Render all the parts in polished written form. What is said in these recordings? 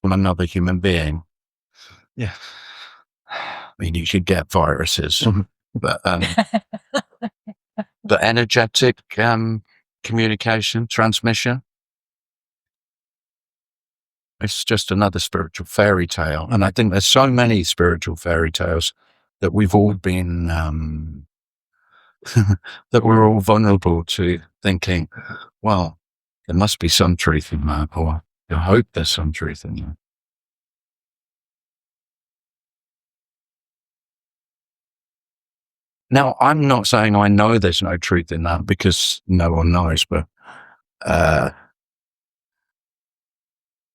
from another human being. Yeah. I mean, you could get viruses, but the energetic communication, transmission, it's just another spiritual fairy tale. And I think there's so many spiritual fairy tales that we've all been, that we're all vulnerable to thinking, well, there must be some truth in that, or I hope there's some truth in that. Now, I'm not saying I know there's no truth in that, because no one knows, but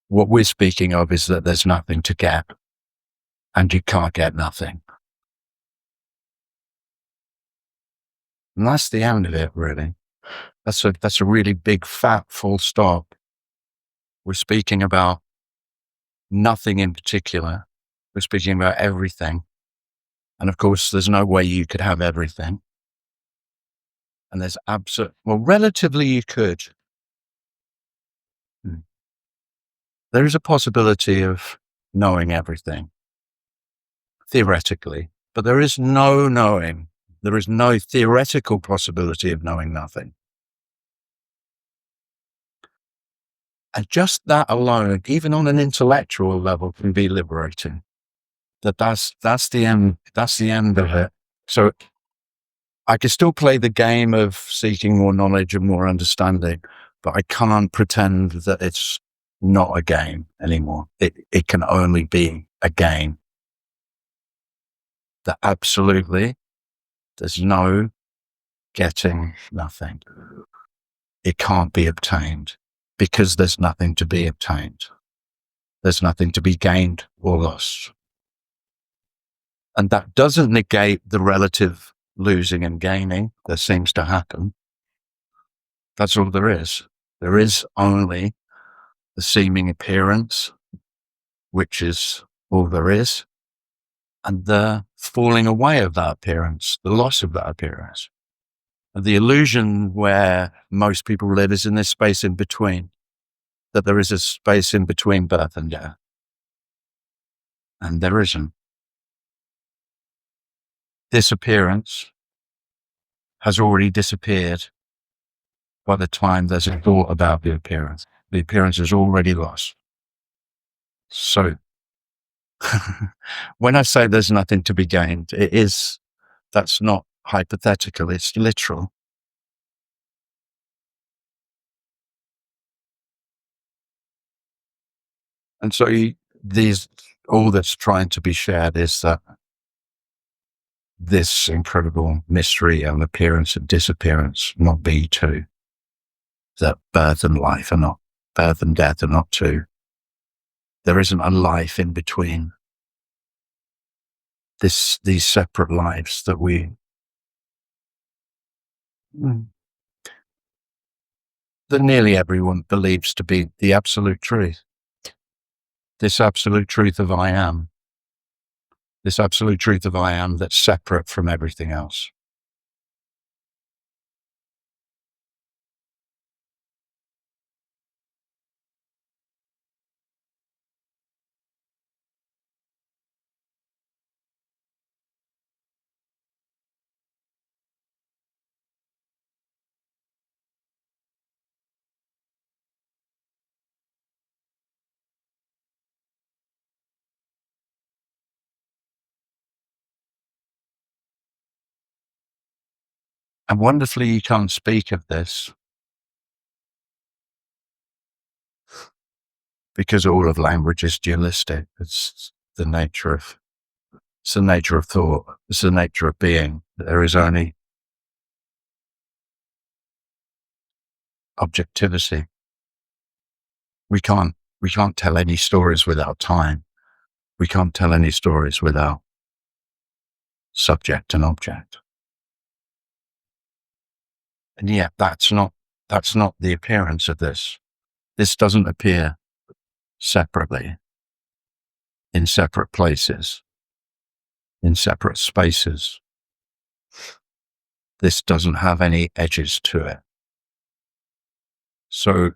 what we're speaking of is that there's nothing to get, and you can't get nothing. And that's the end of it, really. That's a really big, fat, full stop. We're speaking about nothing in particular. We're speaking about everything. And of course, there's no way you could have everything. And there's well, relatively you could. There is a possibility of knowing everything, theoretically, but there is no knowing. There is no theoretical possibility of knowing nothing. And just that alone, even on an intellectual level, can be liberating. That's the end. That's the end of it. So I can still play the game of seeking more knowledge and more understanding, but I can't pretend that it's not a game anymore. It can only be a game. That absolutely, there's no getting nothing. It can't be obtained, because there's nothing to be obtained. There's nothing to be gained or lost. And that doesn't negate the relative losing and gaining that seems to happen. That's all there is. There is only the seeming appearance, which is all there is, and the falling away of that appearance, the loss of that appearance. And the illusion where most people live is in this space in between, that there is a space in between birth and death. And there isn't. This appearance has already disappeared by the time there's a thought about the appearance. The appearance is already lost. So when I say there's nothing to be gained, that's not hypothetical, it's literal. And so all that's trying to be shared is that this incredible mystery and appearance and disappearance not be two. That birth and death are not two. There isn't a life in between. These separate lives that that nearly everyone believes to be the absolute truth. This absolute truth of I am. This absolute truth of I am that's separate from everything else. And wonderfully, you can't speak of this because all of language is dualistic. It's the nature of thought. It's the nature of being. There is only objectivity. We can't tell any stories without time. We can't tell any stories without subject and object. And yet that's not the appearance of this. This doesn't appear separately, in separate places, in separate spaces. This doesn't have any edges to it. So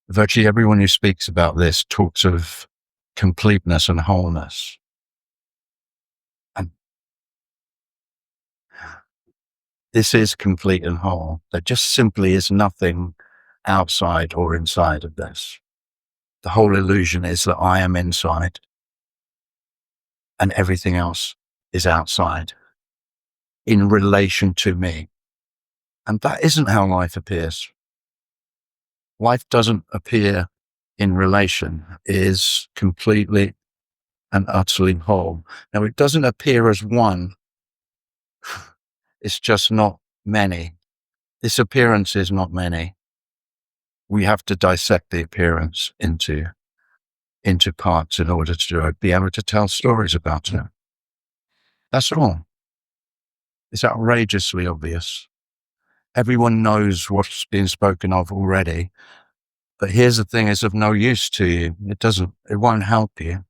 Virtually everyone who speaks about this talks of completeness and wholeness. And this is complete and whole. There just simply is nothing outside or inside of this. The whole illusion is that I am inside and everything else is outside in relation to me. And that isn't how life appears. Life doesn't appear in relation, it is completely and utterly whole. Now, it doesn't appear as one. It's just not many. This appearance is not many. We have to dissect the appearance into parts in order to be able to tell stories about it. That's all. It's outrageously obvious. Everyone knows what's being spoken of already. But here's the thing, it's of no use to you. It won't help you.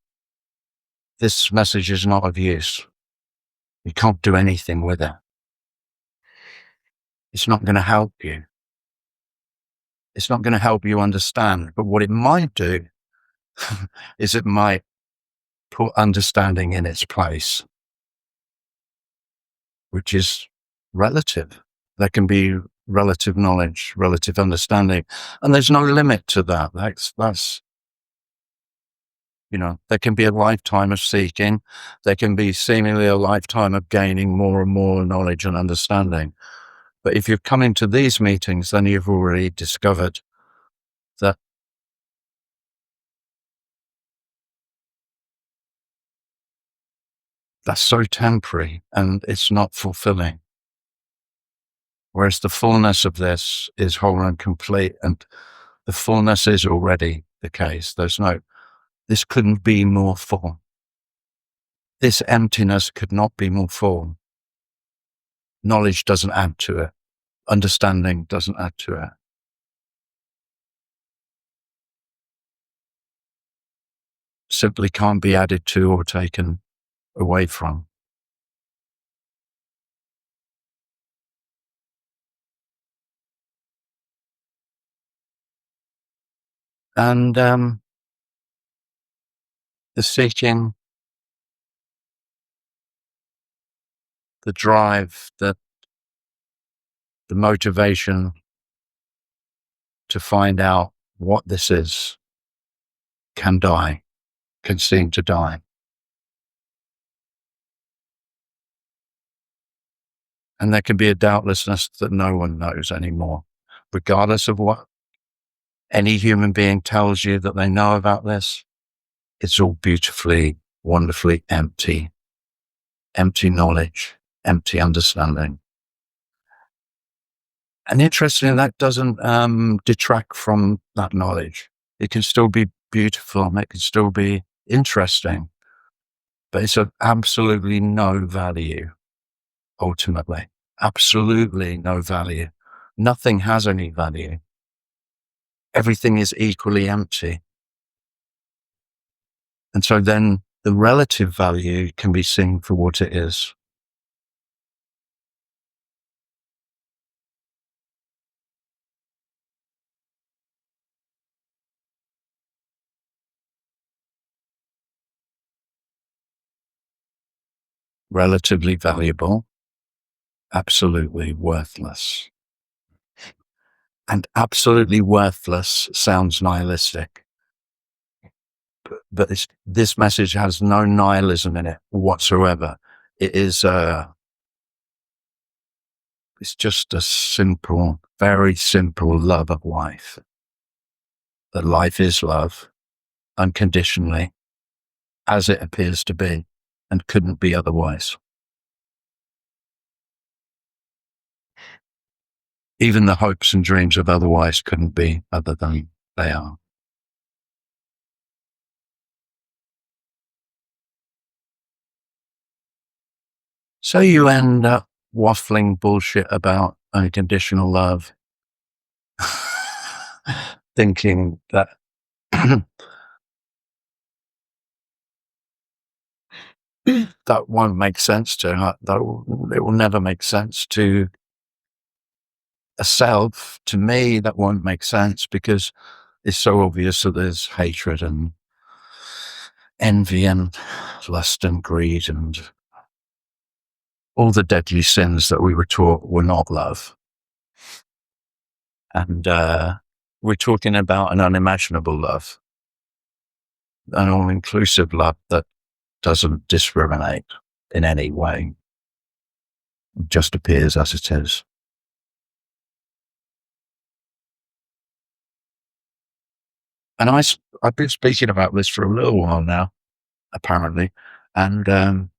This message is not of use. You can't do anything with it. It's not going to help you. It's not going to help you understand. But what it might do is it might put understanding in its place, which is relative. There can be relative knowledge, relative understanding, and there's no limit to that. That's there can be a lifetime of seeking. There can be seemingly a lifetime of gaining more and more knowledge and understanding. But if you've come into these meetings, then you've already discovered that that's so temporary and it's not fulfilling. Whereas the fullness of this is whole and complete, and the fullness is already the case. This couldn't be more full. This emptiness could not be more full. Knowledge doesn't add to it. Understanding doesn't add to it. Simply can't be added to or taken away from. And the seeking, the drive, the motivation to find out what this is can seem to die. And there can be a doubtlessness that no one knows anymore, regardless of what any human being tells you that they know about this. It's all beautifully, wonderfully empty knowledge, empty understanding. And interestingly, that doesn't detract from that knowledge. It can still be beautiful, it can still be interesting, but it's of absolutely no value, ultimately. Absolutely no value. Nothing has any value. Everything is equally empty. And so then the relative value can be seen for what it is. Relatively valuable, absolutely worthless. And absolutely worthless sounds nihilistic. But this message has no nihilism in it whatsoever. It is it's just a simple, very simple love of life. That life is love, unconditionally, as it appears to be, and couldn't be otherwise. Even the hopes and dreams of otherwise couldn't be other than they are. So you end up waffling bullshit about unconditional love, thinking that that won't make sense to her. It will never make sense to a self. To me, that won't make sense because it's so obvious that there's hatred and envy and lust and greed and all the deadly sins that we were taught were not love. And we're talking about an unimaginable love, an all-inclusive love that doesn't discriminate in any way, just appears as it is. And I've been speaking about this for a little while now, apparently, and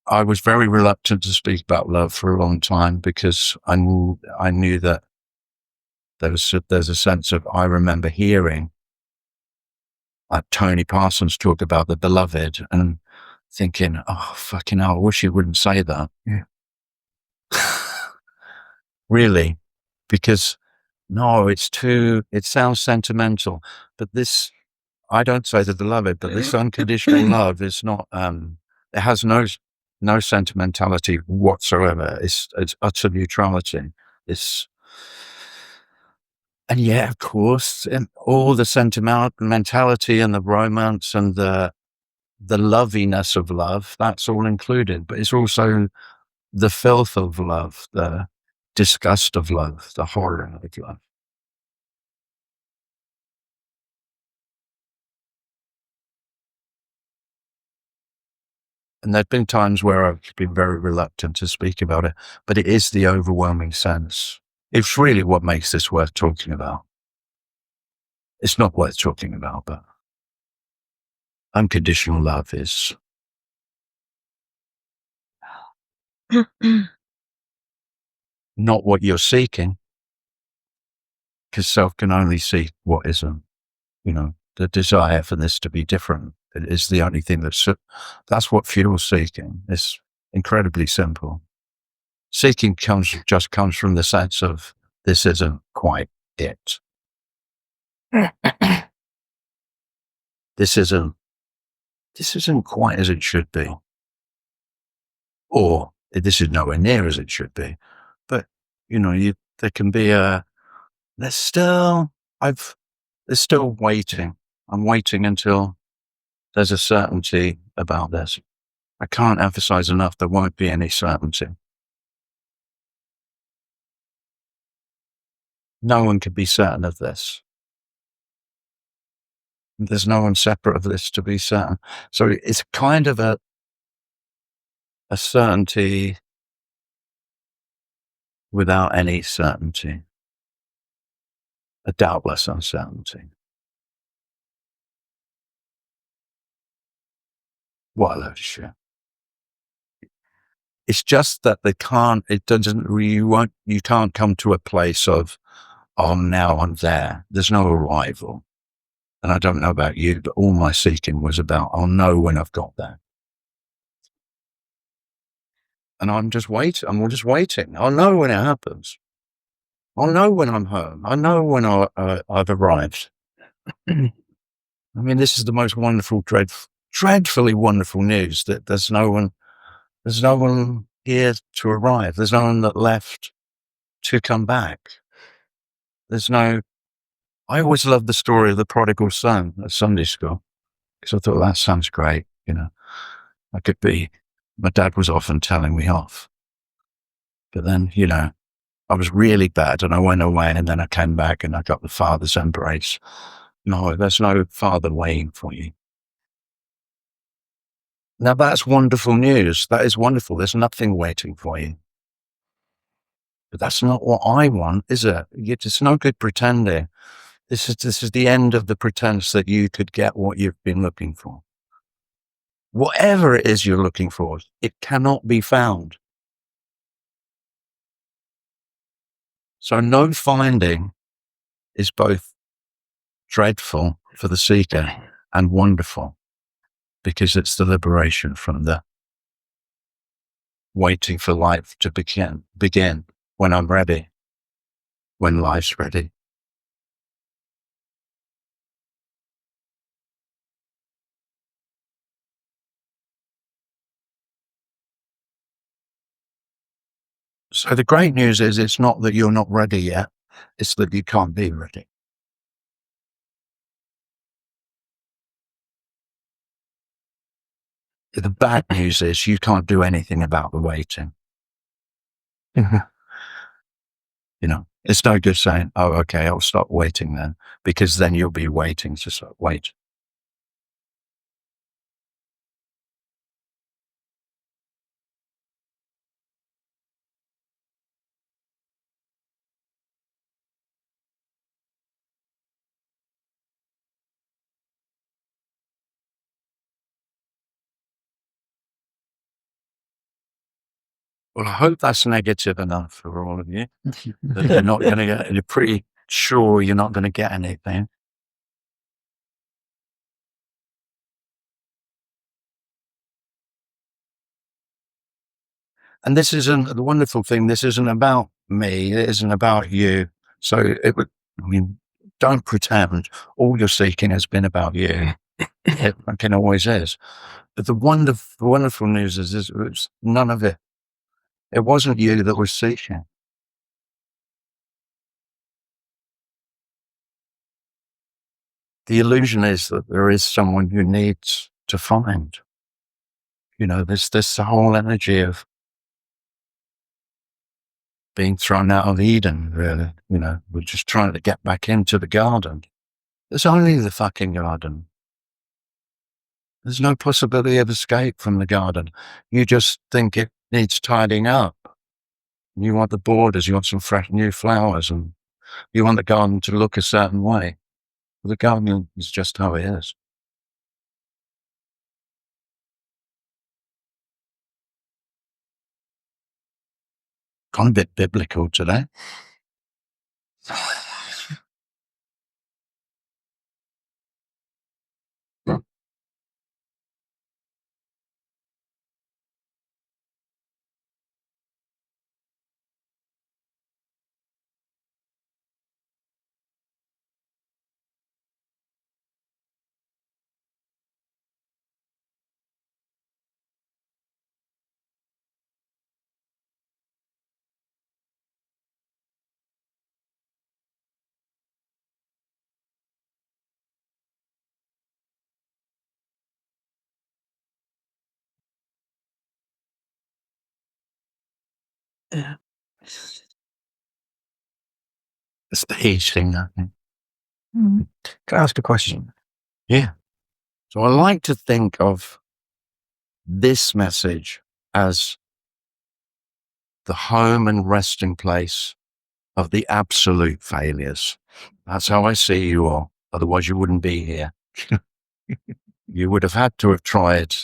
I was very reluctant to speak about love for a long time because I knew that there's a sense of, I remember hearing like Tony Parsons talk about the beloved and thinking, oh, fucking hell, I wish he wouldn't say that. Yeah. Really, because no, it sounds sentimental, but this, I don't say the beloved, but this unconditional love is not, it has no sentimentality whatsoever. It's utter neutrality. And yeah, of course, and all the sentimentality and the romance and the loviness of love, that's all included, but it's also the filth of love, the disgust of love, the horror of love. And there've been times where I've been very reluctant to speak about it, but it is the overwhelming sense. It's really what makes this worth talking about. It's not worth talking about, but unconditional love is not what you're seeking, because self can only seek what isn't. The desire for this to be different is the only thing that's what fuels seeking. It's incredibly simple. Seeking just comes from the sense of, this isn't quite it. This isn't quite as it should be. Or this is nowhere near as it should be. But, there can be there's still waiting. I'm waiting until there's a certainty about this. I can't emphasize enough, there won't be any certainty. No one can be certain of this. There's no one separate of this to be certain. So it's kind of a certainty without any certainty, a doubtless uncertainty. What a load of shit. It's just that you can't come to a place of, oh, now I'm there. There's no arrival. And I don't know about you, but all my seeking was about, I'll know when I've got there. And I'm just waiting. I'll know when it happens. I'll know when I'm home. I know when I've arrived. I mean, this is the most wonderful, dreadfully wonderful news that there's no one here to arrive. There's no one that left to come back. I always loved the story of the prodigal son at Sunday school, because I thought that sounds great. My dad was often telling me off, but then, I was really bad and I went away and then I came back and I got the father's embrace. No, there's no father waiting for you. Now that's wonderful news. That is wonderful. There's nothing waiting for you. But that's not what I want, is it? It's no good pretending. This is the end of the pretense that you could get what you've been looking for. Whatever it is you're looking for, it cannot be found. So no finding is both dreadful for the seeker and wonderful, because it's the liberation from the waiting for life to begin when I'm ready, when life's ready. So the great news is, it's not that you're not ready yet, it's that you can't be ready. The bad news is you can't do anything about the waiting. It's no good saying, oh, okay, I'll stop waiting then, because then you'll be waiting to stop wait. Well, I hope that's negative enough for all of you. That you're not going to get, you're pretty sure you're not going to get anything. And this isn't the wonderful thing. This isn't about me. It isn't about you. So don't pretend all you're seeking has been about you. It fucking always is. But the wonderful news is it was none of it. It wasn't you that was seeking. The illusion is that there is someone who needs to find. There's this whole energy of being thrown out of Eden, really. We're just trying to get back into the garden. There's only the fucking garden. There's no possibility of escape from the garden. You just think it needs tidying up. You want the borders, you want some fresh new flowers, and you want the garden to look a certain way. The garden is just how it is. Kind of a bit biblical today. Yeah. It's the age thing, I think. Can I ask a question? Yeah. So I like to think of this message as the home and resting place of the absolute failures. That's how I see you all. Otherwise, you wouldn't be here. You would have had to have tried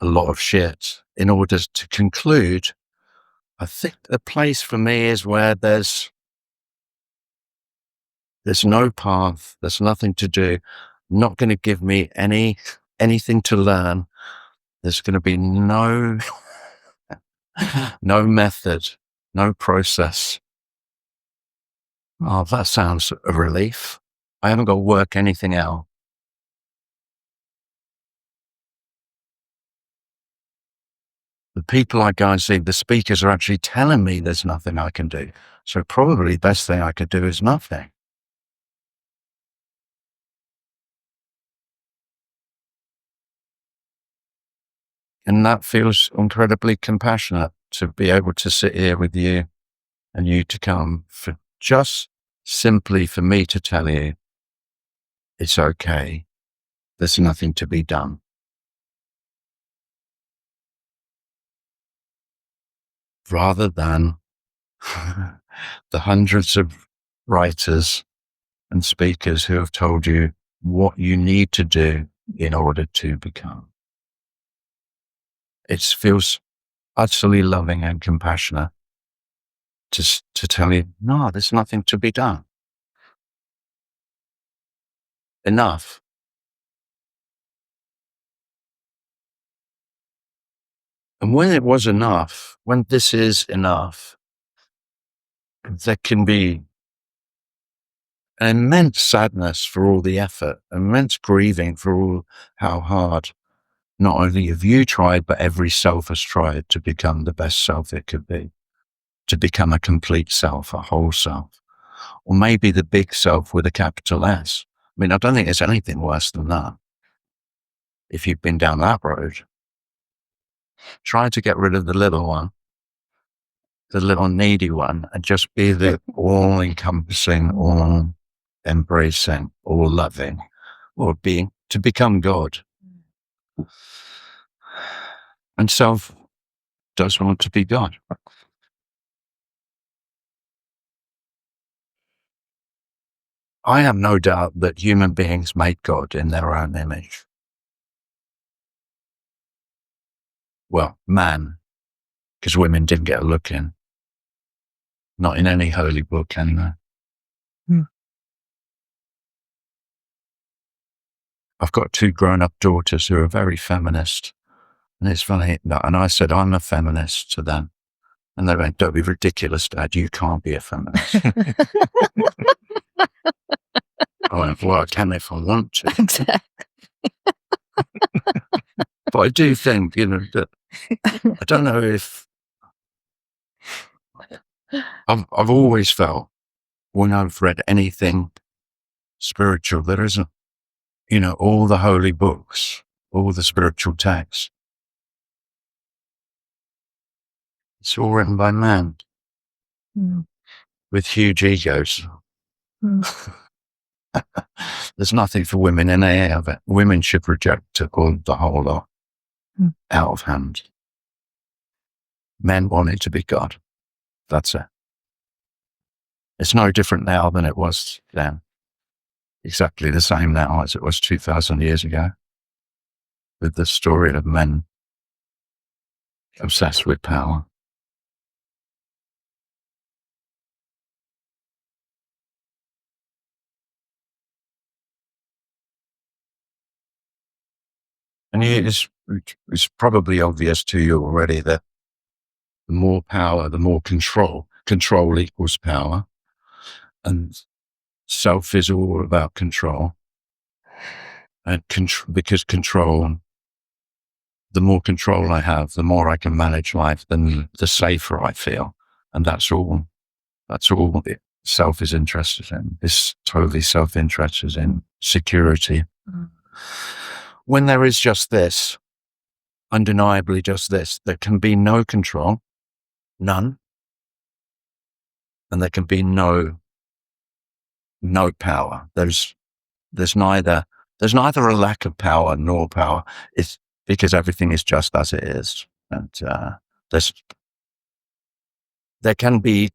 a lot of shit in order to conclude. I think the place for me is where there's no path, there's nothing to do, not going to give me anything to learn. There's going to be no method, no process. Oh, that sounds a relief. I haven't got to work anything out. The people I go and see, the speakers are actually telling me there's nothing I can do. So probably the best thing I could do is nothing. And that feels incredibly compassionate to be able to sit here with you and you to come for just simply for me to tell you it's okay. There's nothing to be done. Rather than the hundreds of writers and speakers who have told you what you need to do in order to become. It feels utterly loving and compassionate to tell you, no, there's nothing to be done. Enough. And when it was enough, when this is enough, there can be an immense sadness for all the effort, immense grieving for all how hard not only have you tried, but every self has tried to become the best self it could be, to become a complete self, a whole self, or maybe the big self with a capital S. I mean, I don't think there's anything worse than that. if you've been down that road. Try to get rid of the little one, the little needy one, and just be the all-encompassing, all-embracing, all-loving, or to become God. And self does want to be God. I have no doubt that human beings made God in their own image. Well, man, because women didn't get a look in. Not in any holy book, anyway. I've got 2 grown-up daughters who are very feminist. And it's funny, and I said, I'm a feminist to them. And they went, don't be ridiculous, Dad, you can't be a feminist. I went, well, I can if I want to. But I do think, that I don't know if I've always felt when I've read anything spiritual, there isn't, all the holy books, all the spiritual texts. It's all written by men with huge egos. There's nothing for women in any of it. Women should reject the whole lot out of hand. Men want it to be God. That's it. It's no different now than it was then. Exactly the same now as it was 2,000 years ago, with the story of men obsessed with power. And it's probably obvious to you already that the more power, the more control. Control equals power. And self is all about control. And because control, the more control I have, the more I can manage life, then the safer I feel. And that's all self is interested in. It's totally self-interested in security. When there is just this, undeniably just this, there can be no control, none, and there can be no power. There's neither a lack of power nor power. It's because everything is just as it is, and there can be,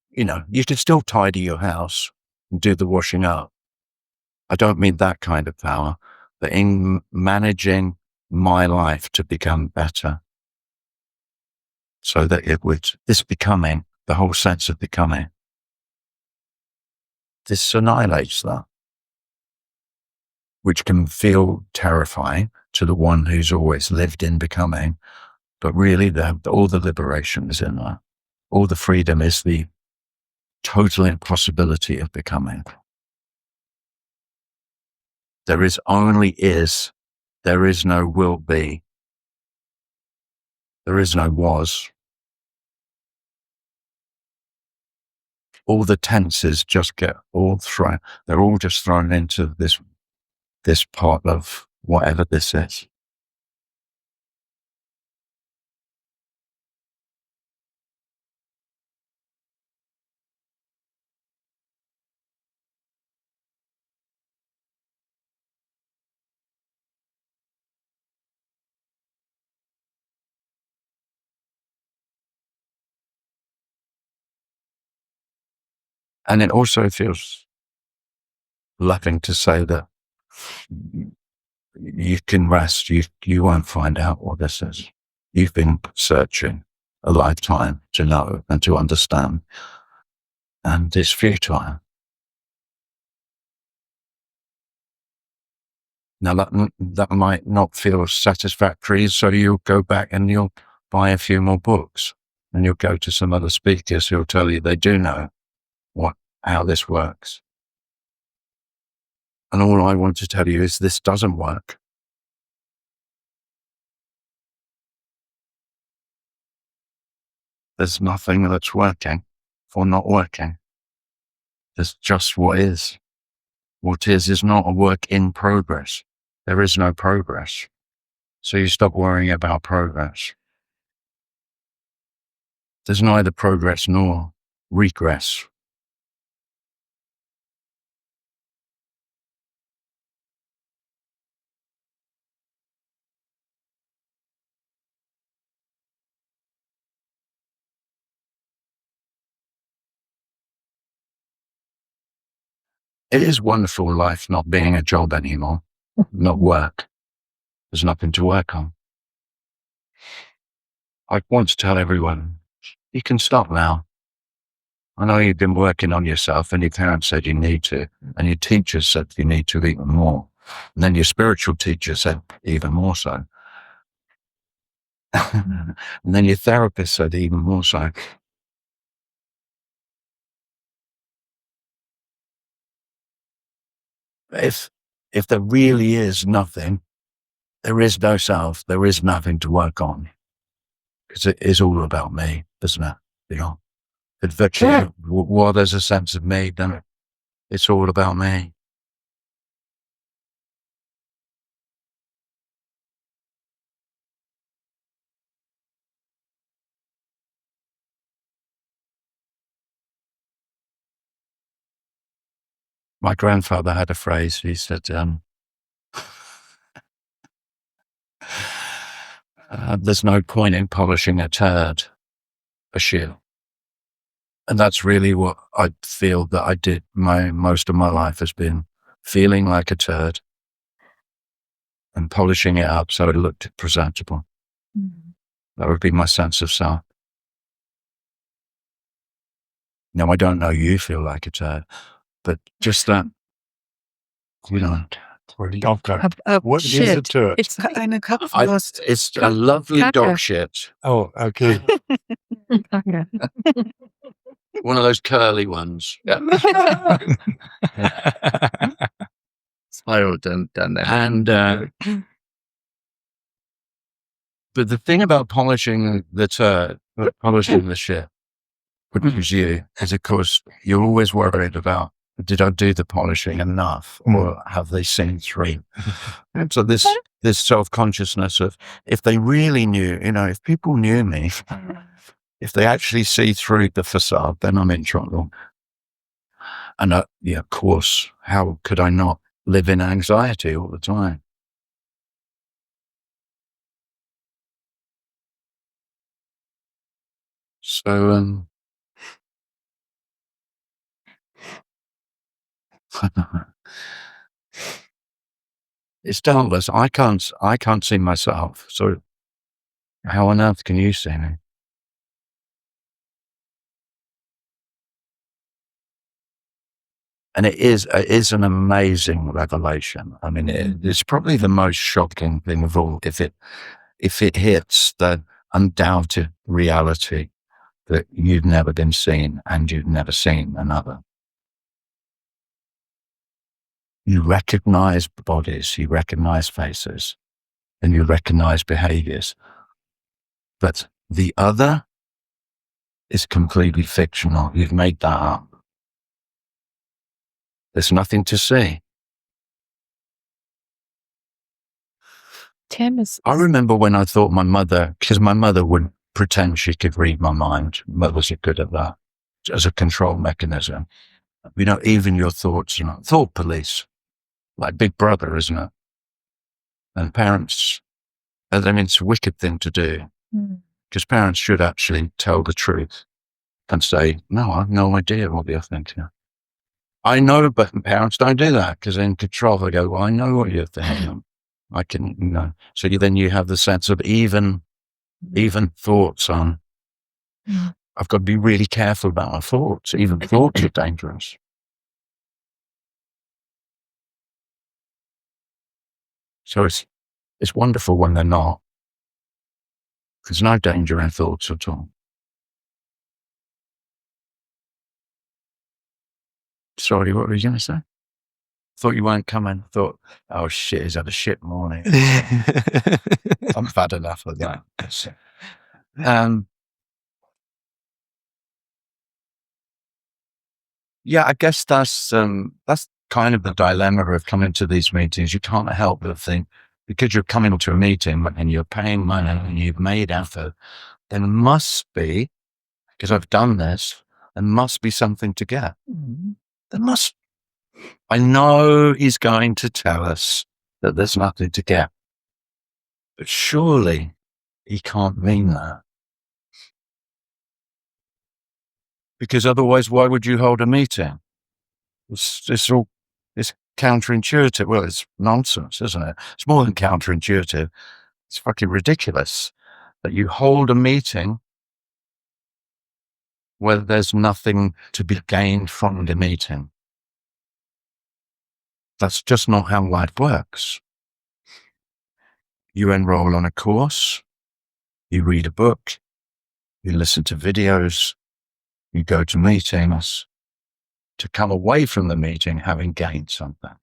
you can still tidy your house and do the washing up. I don't mean that kind of power, but in managing my life to become better, so that this becoming, the whole sense of becoming, this annihilates that, which can feel terrifying to the one who's always lived in becoming, but really all the liberation is in that. All the freedom is the total impossibility of becoming. There is only is. There is no will be. There is no was. All the tenses just get all thrown. They're all just thrown into this part of whatever this is. And it also feels loving to say that you can rest. You won't find out what this is. You've been searching a lifetime to know and to understand, and it's futile. Now that might not feel satisfactory, so you'll go back and you'll buy a few more books, and you'll go to some other speakers who'll tell you they do know how this works. And all I want to tell you is this doesn't work. There's nothing that's working or not working. There's just what is. What is not a work in progress. There is no progress. So you stop worrying about progress. There's neither progress nor regress. It is wonderful life not being a job anymore, not work. There's nothing to work on. I want to tell everyone, you can stop now. I know you've been working on yourself and your parents said you need to, and your teachers said you need to even more. And then your spiritual teacher said even more so. And then your therapist said even more so. If there really is nothing, there is no self, there is nothing to work on. Because it is all about me, isn't it? You know, if virtually, while there's a sense of me, then it's all about me. My grandfather had a phrase. He said, there's no point in polishing a turd, a shoe. And that's really what I feel that I did. Most of my life has been feeling like a turd and polishing it up so it looked presentable. That would be my sense of self. Now, I don't know you feel like a turd, but just that, you know. What is a turd? It's eine It's a lovely dog shit. Oh, okay. Okay. One of those curly ones. Yeah. Spiral done that. And, but the thing about polishing the turd, polishing the shit, which is you, is of course, you're always worried about, did I do the polishing enough or have they seen through? And so this self-consciousness of, if they really knew, you know, if people knew me, if they actually see through the facade, then I'm in trouble. And yeah, of course, how could I not live in anxiety all the time? So, it's doubtless. I can't see myself. So how on earth can you see me? And it is an amazing revelation. I mean, it's probably the most shocking thing of all. If it hits the undoubted reality that you've never been seen and you've never seen another. You recognize bodies, you recognize faces, and you recognize behaviors. But the other is completely fictional. You've made that up. There's nothing to see. Tim is. I remember when I thought my mother, because my mother would pretend she could read my mind. Mothers are good at that as a control mechanism. You know, even your thoughts, you know, thought police, like Big Brother, isn't it? And parents, I mean, it's a wicked thing to do because parents should actually tell the truth and say, no, I have no idea what you're thinking. I know, but parents don't do that because they're in control. They go, well, I know what you're thinking. I can, you know. So then you have the sense of even thoughts on, I've got to be really careful about my thoughts. Even thoughts are dangerous. So it's wonderful when they're not. There's no danger in thoughts at all. Sorry, what were you going to say? Thought you weren't coming. Thought, oh shit, he's had a shit morning. I'm bad enough of that. Yeah, I guess that's kind of the dilemma of coming to these meetings. You can't help but think, because you're coming to a meeting and you're paying money and you've made effort, there must be, because I've done this, there must be something to get. There must. I know he's going to tell us that there's nothing to get, but surely he can't mean that. Because otherwise, why would you hold a meeting? It's counterintuitive. Well, it's nonsense, isn't it? It's more than counterintuitive. It's fucking ridiculous that you hold a meeting where there's nothing to be gained from the meeting. That's just not how life works. You enroll on a course, you read a book, you listen to videos, you go to meetings to come away from the meeting having gained something.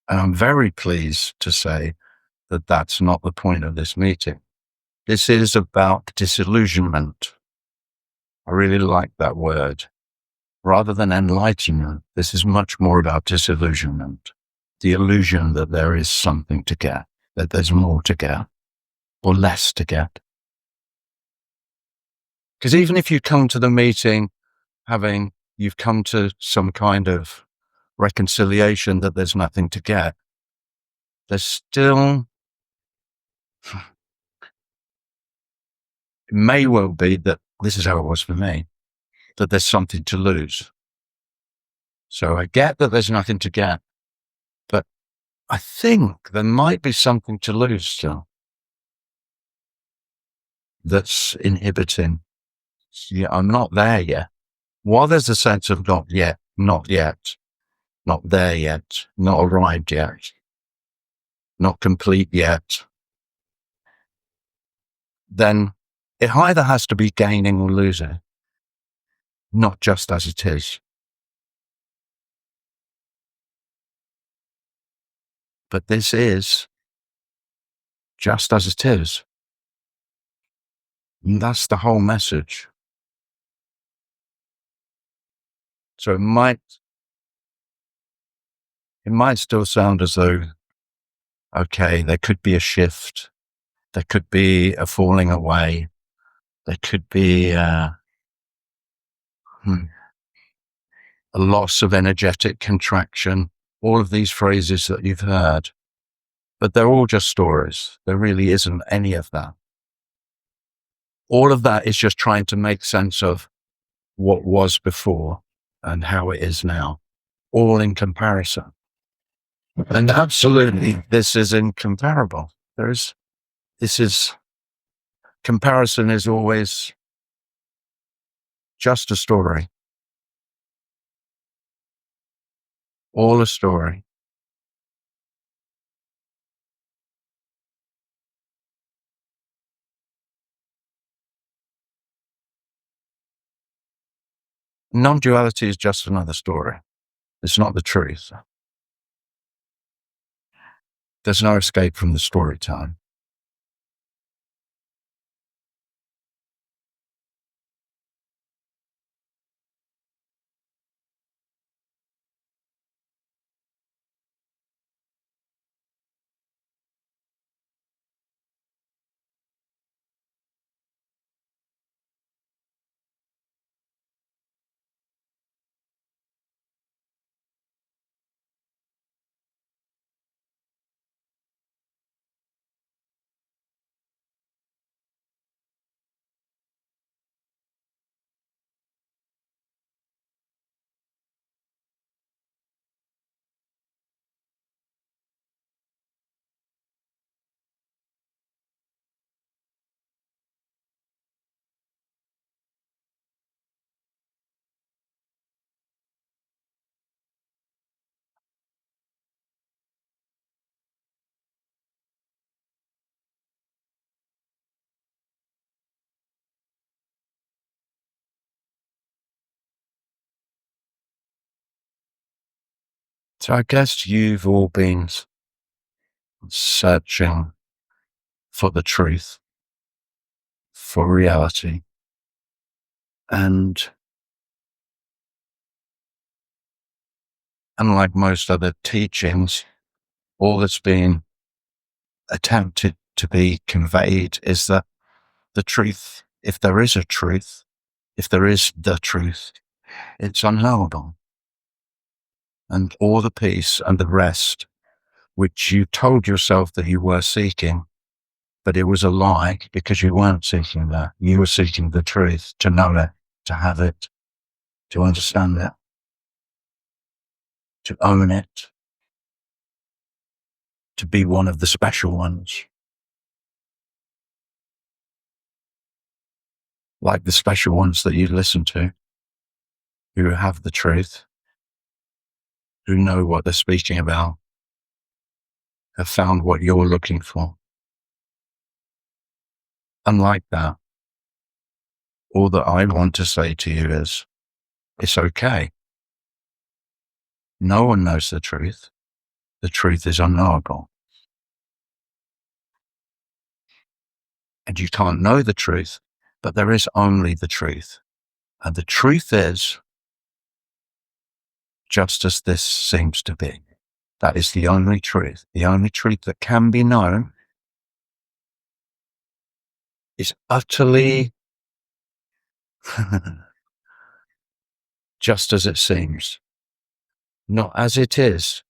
And I'm very pleased to say that that's not the point of this meeting. This is about disillusionment. I really like that word. Rather than enlightenment, this is much more about disillusionment. The illusion that there is something to get, that there's more to get, or less to get. Because even if you come to the meeting you've come to some kind of reconciliation that there's nothing to get, there's still, it may well be that this is how it was for me, that there's something to lose. So I get that there's nothing to get, but I think there might be something to lose still that's inhibiting. Yeah, I'm not there yet. While there's a sense of not yet, not there yet, not arrived yet, not complete yet, then it either has to be gaining or losing, not just as it is. But this is just as it is. And that's the whole message. So it might still sound as though, okay, there could be a shift. There could be a falling away. There could be a loss of energetic contraction. All of these phrases that you've heard. But they're all just stories. There really isn't any of that. All of that is just trying to make sense of what was before and how it is now, all in comparison. And absolutely, this is incomparable. Comparison is always just a story. All a story. Non-duality is just another story. It's not the truth. There's no escape from the story time. So I guess you've all been searching for the truth, for reality. And unlike most other teachings, all that's being attempted to be conveyed is that the truth, if there is a truth, if there is the truth, it's unknowable. And all the peace and the rest, which you told yourself that you were seeking, but it was a lie because you weren't seeking that. You were seeking the truth, to know it, to have it, to understand it, to own it, to be one of the special ones. Like the special ones that you listen to, who have the truth, who know what they're speaking about, have found what you're looking for. Unlike that, all that I want to say to you is, it's okay. No one knows the truth. The truth is unknowable. And you can't know the truth, but there is only the truth. And the truth is just as this seems to be. That is the only truth. The only truth that can be known is utterly just as it seems, not as it is.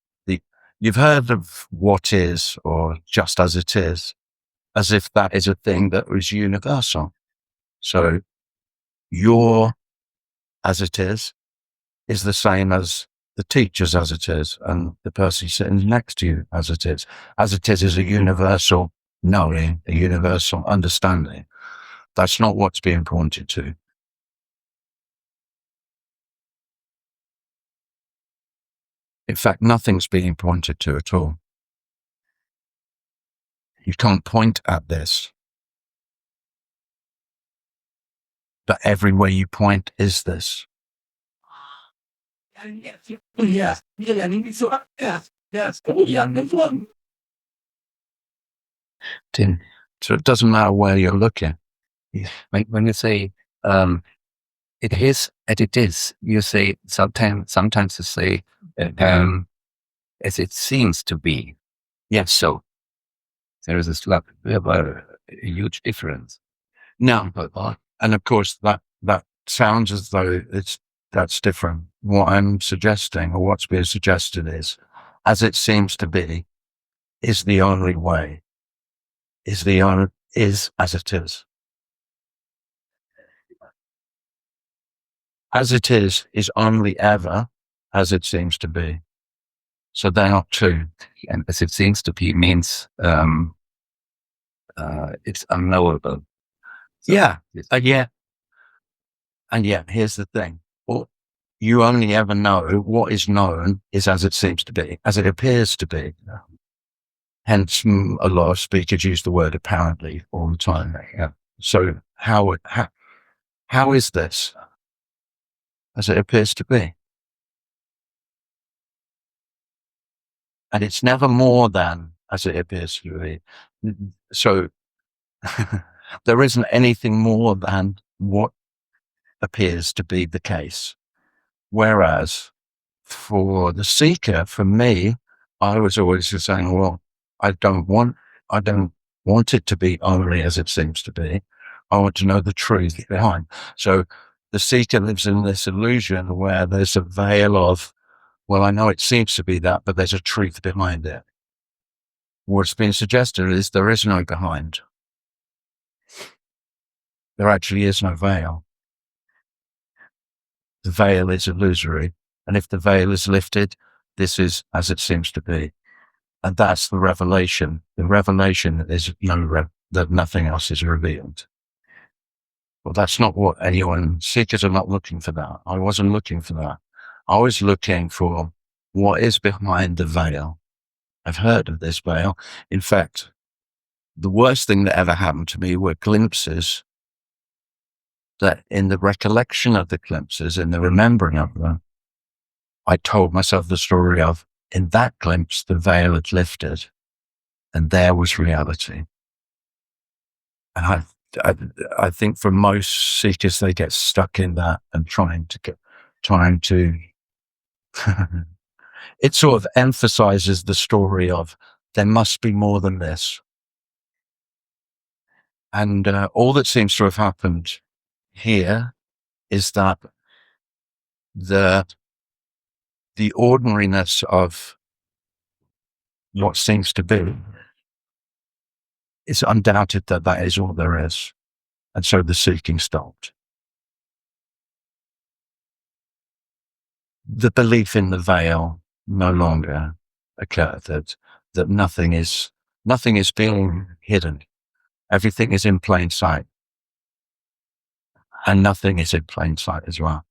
You've heard of what is, or just as it is, as if that is a thing that was universal. So your as it is the same as the teacher's as it is, and the person sitting next to you as it is. As it is a universal knowing, a universal understanding. That's not what's being pointed to. In fact, nothing's being pointed to at all. You can't point at this. But everywhere you point is this. Tim, so it doesn't matter where you're looking. When you say it is as it is, you say sometimes you say as it seems to be. Yes. So there is a huge difference. No, and of course that sounds as though that's different. What I'm suggesting, or what's being suggested, is as it seems to be is the only way. Is as it is. As it is only ever as it seems to be. So they are two. And as it seems to be means it's unknowable. So yeah. And yet, here's the thing. Well, you only ever know what is known is as it seems to be, as it appears to be. Hence, a lot of speakers use the word apparently all the time. Yeah. So how is this as it appears to be? And it's never more than as it appears to be. So there isn't anything more than what appears to be the case. Whereas for the seeker, for me, I was always just saying, well, I don't want it to be only as it seems to be. I want to know the truth behind. So the seeker lives in this illusion where there's a veil of, well, I know it seems to be that, but there's a truth behind it. What's being suggested is there is no behind. There actually is no veil. The veil is illusory. And if the veil is lifted, this is as it seems to be. And that's the revelation. The revelation is that nothing else is revealed. Well, that's not what seekers are not looking for that. I wasn't looking for that. I was looking for what is behind the veil. I've heard of this veil. In fact, the worst thing that ever happened to me were glimpses that in the recollection of the glimpses, in the remembering of them, I told myself the story of, in that glimpse, the veil had lifted and there was reality. And I think for most seekers, they get stuck in that and trying to it sort of emphasizes the story of there must be more than this. And all that seems to have happened here is that the ordinariness of what seems to be, it's undoubted that that is all there is. And so the seeking stopped. The belief in the veil no longer occurred, that nothing is being hidden. Everything is in plain sight. And nothing is in plain sight as well.